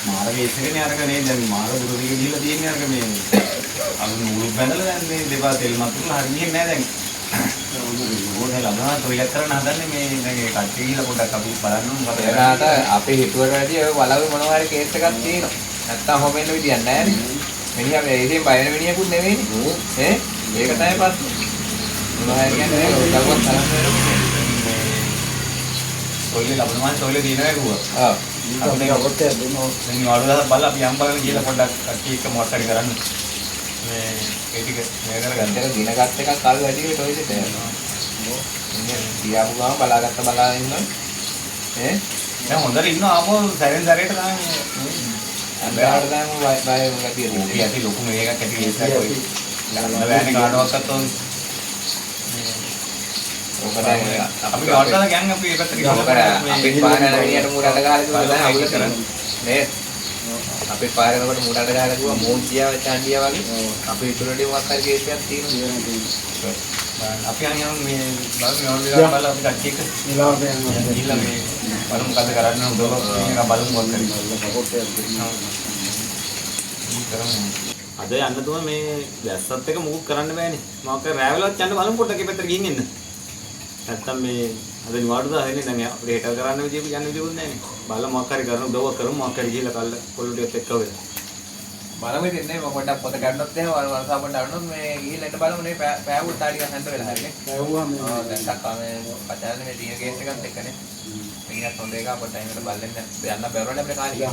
මාර වේසකනේ අරගෙන දැන් මාර බුරුදික ගිහිල්ලා තියෙන්නේ අරක මේ අලු නූල් බැඳලා දැන් මේ දෙපා තෙල් මතුරුලා හරියන්නේ නැහැ දැන්. ඕනේ ළමා ටොයිලට් කරන්න හදන්නේ මේ දැන් ඒ කට්ටිය ගිහිල්ලා පොඩ්ඩක් අපි බලන්න මොකද එයාට අපේ හිතුවට වැඩිය ඔය වලව්වේ මොනවා හරි කේස් එකක් තියෙනවා. නැත්තම් හොබෙන්න විදියක් නැහැ නේ. මිනිහා මේ ඉතින් බය වෙන මිනිහෙකුත් නෙවෙයිනේ. ඒක තමයි පස්සේ. මොනවා හරි කියන්නේ ඔය දරුවක් තරම් වෙනවා. ටොයිලට් ලබනවා ටොයිලට් දිනනවා කිව්වා. ඔව්. අපි මේක ඔක්කොත් දෙනවා. දැන් වලව්ව බලලා අපි යම්බගෙන ගිහලා පොඩ්ඩක් කට්ටිය එක්ක මොකක් හරි කරන්න. මේ ඒ ටික මේ කරගන්න. ඒක දිනගත් එකක් කල් වැඩි වෙයි ටොයිලට් එක. ඉන්නේ ගියාපු ගමන් බලාගෙන ඉන්නවා. දැන් හොඳට ඉන්නවා ආපහු සැරෙන් සැරේට තමයි අම්බාට දැන් බය ගතිය තියෙනවා. අපි ලොකු මේකක් ඇති ඒසක් ඔය ගන්න බෑනේ කාටවත් ඕන. ඕක දැන් අපි ගාඩලා ගෑන් අපි ඒ පැත්තට ගිහලා අපි පාරේ යන මිනිහට මුරට ගහලා දුන්නා දැන් අවුල කරන්නේ. නේ අපි පාරේ යනකොට මුරට ගහලා දුවා මෝන්තියා චාන්දියා වගේ අපි ඉතුරුටි මොකක් හරි කේසයක් තියෙනවා. අපි අනිවාර්යෙන් මේ බලමු බලලා අපි කට්ටිය එක නිලාවට යනවා. ගිහලා මේ බලමු මොකද කරන්න උදව් මේක බලමු මොකක් කරමු. අද යන්න තුම මේ වැස්සත් එක මුකුත් කරන්න බෑනේ. මොකක් රෑවලවත් යන්න බලමු පොඩ්ඩක් ඒ පැත්තට ගිහින් එන්න. නැත්තම් මේ අද නිවාඩු දාන්නේ දැන් අපිට හෙට කරන්න විදියක් යන්න විදියකුත් නැහැ නේ. බලමු මොකක් හරි කරමු උදව් කරමු මොකක් හරි ගිහලා කල්ල කොල්ල ටිකත් එක්ක වෙලා. බලමු ඉතින් නේ මම පොඩ්ඩක් පොත ගන්නත් එහෙම වරසා පොඩ්ඩක් අරනොත් මේ ගිහිල්ලා එන්න බලමු නේ පෑවුත් තාඩි ගන්න හන්ද වෙලා හරිනේ. පෑවුවා මේ දැන් සක්කා මේ පචාරනේ මේ දින කේස් එකත් එක්කනේ. මේකත් හොඳ එකක් පොඩ්ඩක් එන්නට බලන්න යන්න බැරුවනේ අපේ කාලේ.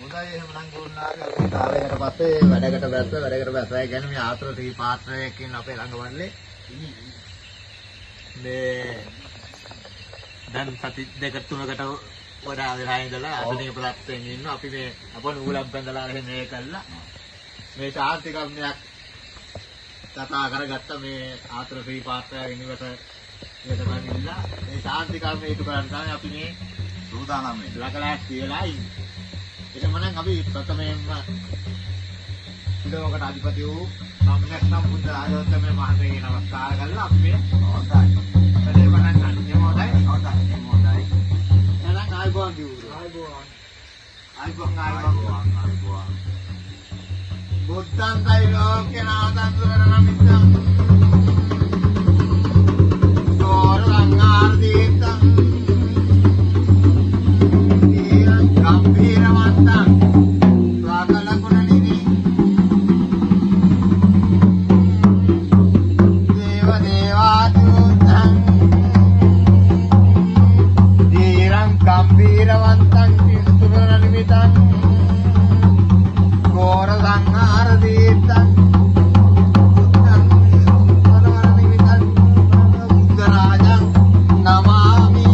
හොඳයි එහෙනම් ගුණාගේ ආවෙකට පස්සේ වැඩකට බැස්සා කියන්නේ මේ ආත්‍ර ත්‍රි පාත්‍රයක් කියන අපේ ළඟවන්නේ මේ දැන් සති දෙක තුනකට වඩා වෙලා ඉඳලා අතනේ ප්‍රත්‍යයෙන් ඉන්නවා අපි මේ අප නූලක් බැඳලා එහෙම මේ කළා මේ තාන්තිකම්යක් කතා කරගත්ත මේ ආත්‍ර ත්‍රි පාත්‍රය ඉනිවට යටපදිලා මේ තාන්තිකම් මේක කරන් තමයි අපි මේ සූදානම් වෙන්නේ ලකලා කියලා ඉන්නේ එතමනම් අපි ප්‍රථමයෙන්ම ඉදවකට අධිපති වූ සම්්‍යක් නම් බුද්ධ ආයතනයේ මහතේ නමස්කාර කරලා අපි මේ හොඳයි. වැඩේ පටන් ගන්න. එහෙම හොඳයි. එහෙනම් ආයිබෝන් දියුරු. ආයිබෝන්. බුද්ධං කෛලෝක්‍ය නාදං සුරනමිත්තං. තෝර සංඝාර දීත්තං. ගම්භීරවන්තං සාකල ගුණනිධි දේව දේවාතුතං ධීරං ගම්භීරවන්තං කිස්තුරණ නිමිතං ඝෝර සංහාර දීත්තං බුද්ධං සරවර නිමිතං බුද්ධ රාජං නමාමි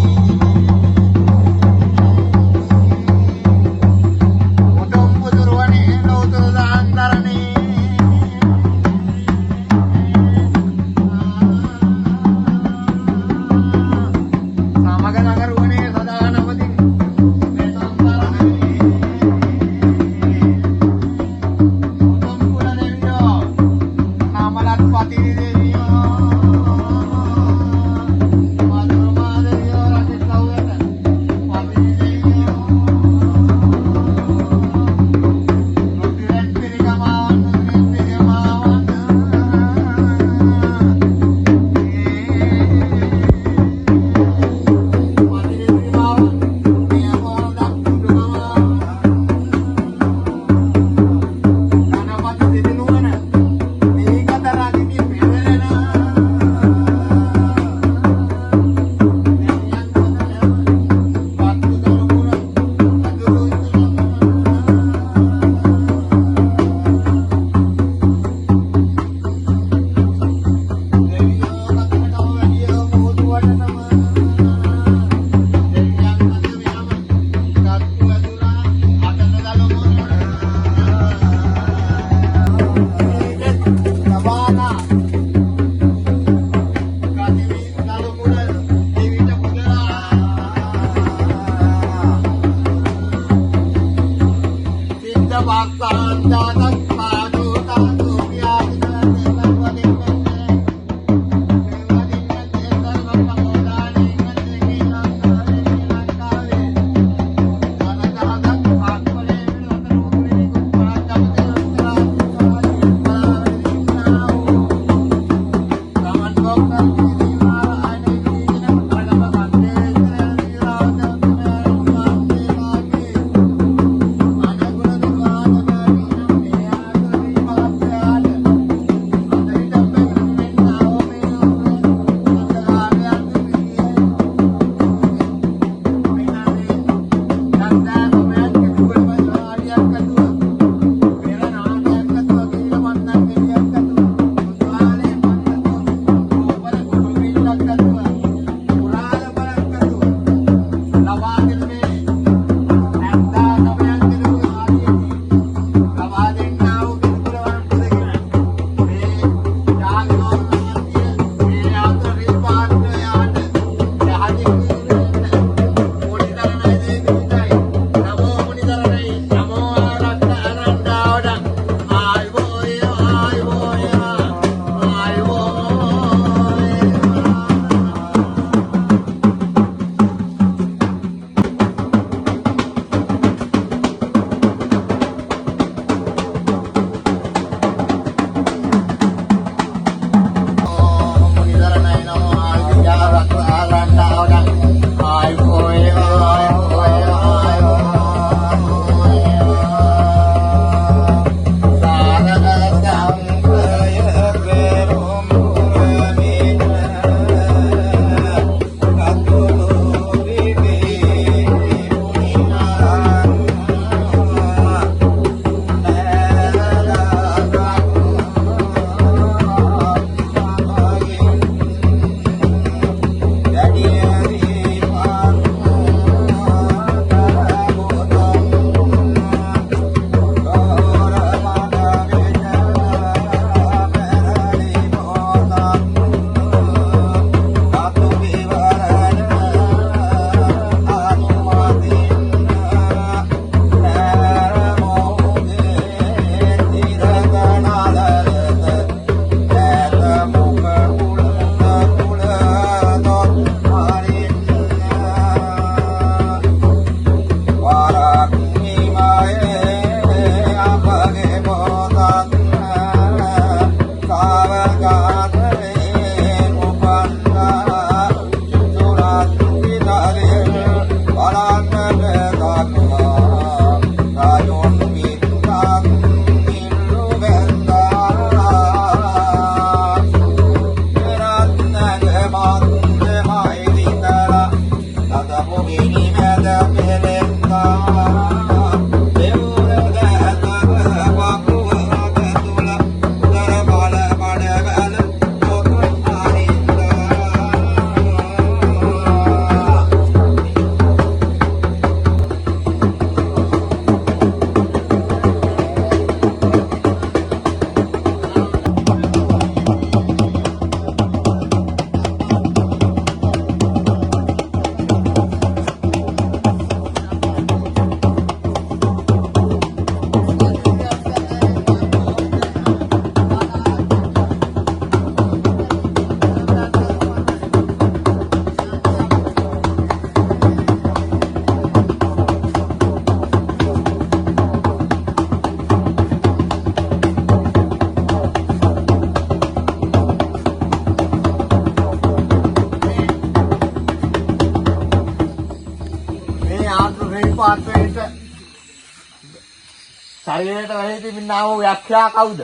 ශරීරයට වැහි තිබෙනා වූ යක්ෂයා කවුද?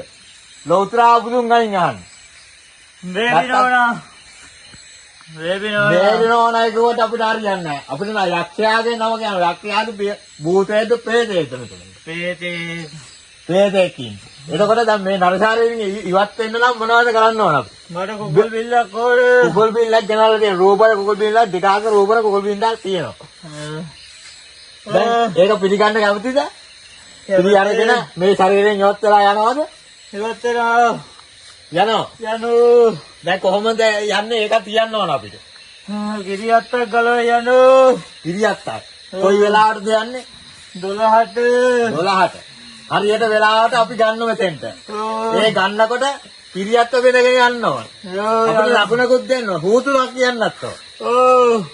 ලෞතර බුදුන් ගණන් අහන්නේ. වේදිනෝනා කියුවට අපිට හරියන්නේ නැහැ. අපිට නම් යක්ෂයාගේ නම කියනවා. යක්ෂයාගේ භූතයේද ප්‍රේතයේද මෙතන. ප්‍රේතයකින්. එතකොට දැන් මේ නරසාරයෙන් ඉවත් වෙන්න නම් මොනවද කරන්න ඕන අපි? මට කුකුල් බිල්ලක් ඕනේ. කුකුල් බිල්ලක් ගෙනල්ලා තියෙන රූපර කුකුල් බිල්ලක් දෙකාක රූපර කුකුල් බිල්ලක් තියෙනවා. දැන් ඒක පිළිගන්න කැමතිද? පිළි අරගෙන මේ ශරීරයෙන් ඉවත් වෙලා යනවද? ඉවත් වෙනවා. යනවා. දැන් කොහොමද යන්නේ? ඒක තියන්න ඕන අපිට. ගිරියත්තක් ගලව යනවා. ගිරියත්තක්. කොයි වෙලාවටද යන්නේ? 12ට. 12ට. හරියට වෙලාවට අපි ගන්න මෙතෙන්ට. ඒ ගන්නකොට ගිරියත්ත වෙනගෙන යන්න ඕන. අපිට ලකුණකුත් දෙන්න ඕන. හූතුලක් කියන්නත් ඕන.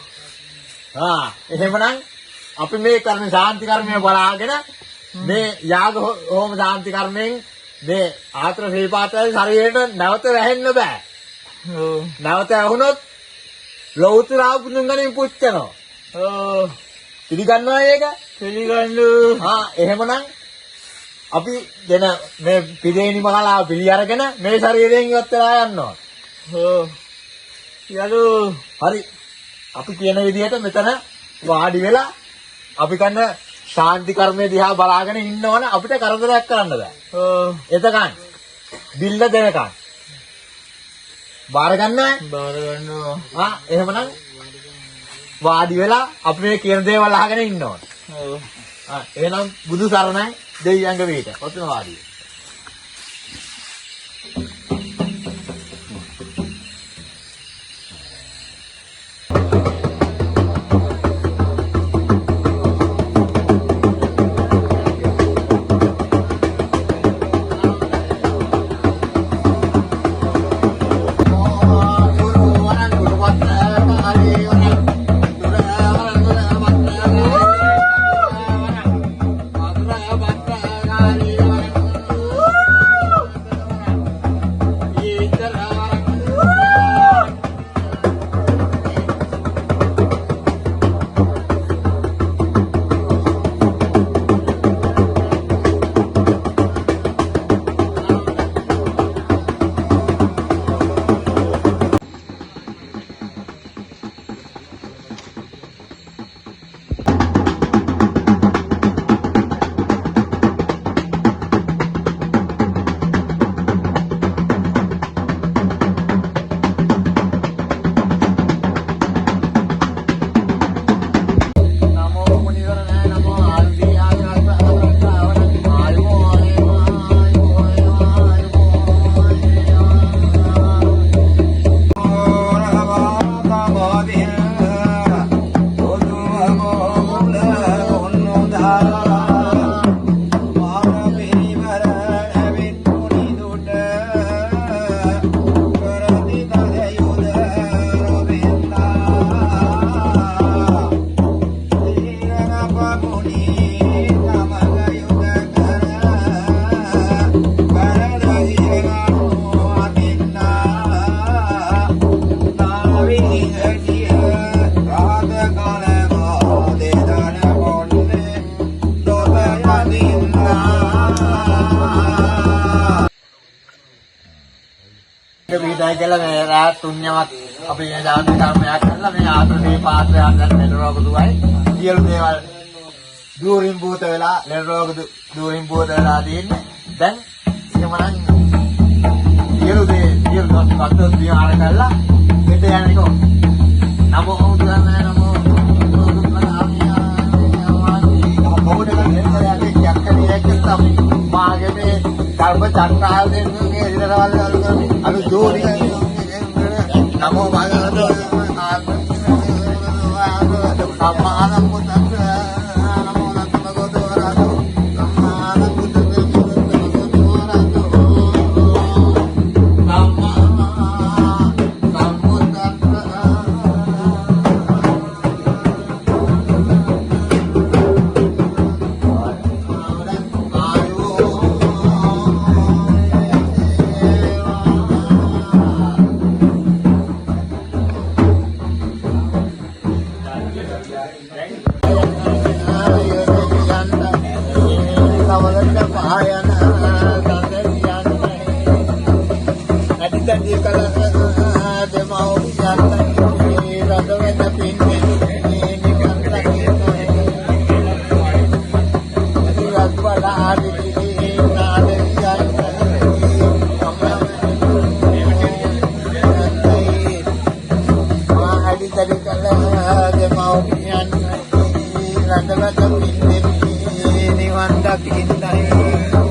එහෙමනම් අපි මේ කරන ශාන්ති කර්මය බලාගෙන මේ යාග හෝම ශාන්ති කර්මයෙන් මේ ආත්‍ර ශ්‍රීපාතයේ ශරීරයට නැවත වැහෙන්න බෑ. නැවත වුණොත් ලෞතර බුදුන් ගණන් පුච්චනවා. පිළිගන්නවා ඒක? පිළිගන්නු. එහෙමනම් අපි දෙන මේ පිළිේනි මහලා පිළි අරගෙන මේ ශරීරයෙන් ඉවත් වෙලා යනවා. හරි. අපි කියන විදිහට මෙතන වාඩි වෙලා අපි කරන ශාන්ති කර්මයේ දිහා බලාගෙන ඉන්නවන අපිට කරදරයක් කරන්න බෑ. එතකන් බිල්ල දෙනකන්. බාර ගන්නවද? බාර ගන්නවා. එහෙමනම් වාඩි වෙලා අපි මේ කියන දේවල් අහගෙන ඉන්න ඕන. එහෙනම් බුදු සරණයි දෙවියන්ගේ වේට. ඔතන වාඩි වෙන්න. දැන් කියලා මේ රාත් තුන්යමත් අපි මේ දාන කර්මයක් කරලා මේ ආත්‍රේ පාත්‍රය අඳන් මෙල රෝග දුවයි. සියලු දේවල් දුරින් භූත වෙලා මෙල රෝග දුරින් භූත වෙලා තියෙන්නේ. දැන් එහෙමනම් සියලු වස්තු විහාර කරලා හෙට යන්නකෝ. නමෝ බුදුරජාණන් නමෝ මාගේ මේ කර්ම චක්‍රාල් දෙන්නේ ඉරවල් අලු ජෝඩි නමෝ භගවතු සම්මාන පුතං නමෝ නමෝ වරහතු සම්මාන පුතං නිවන් දකින්නයි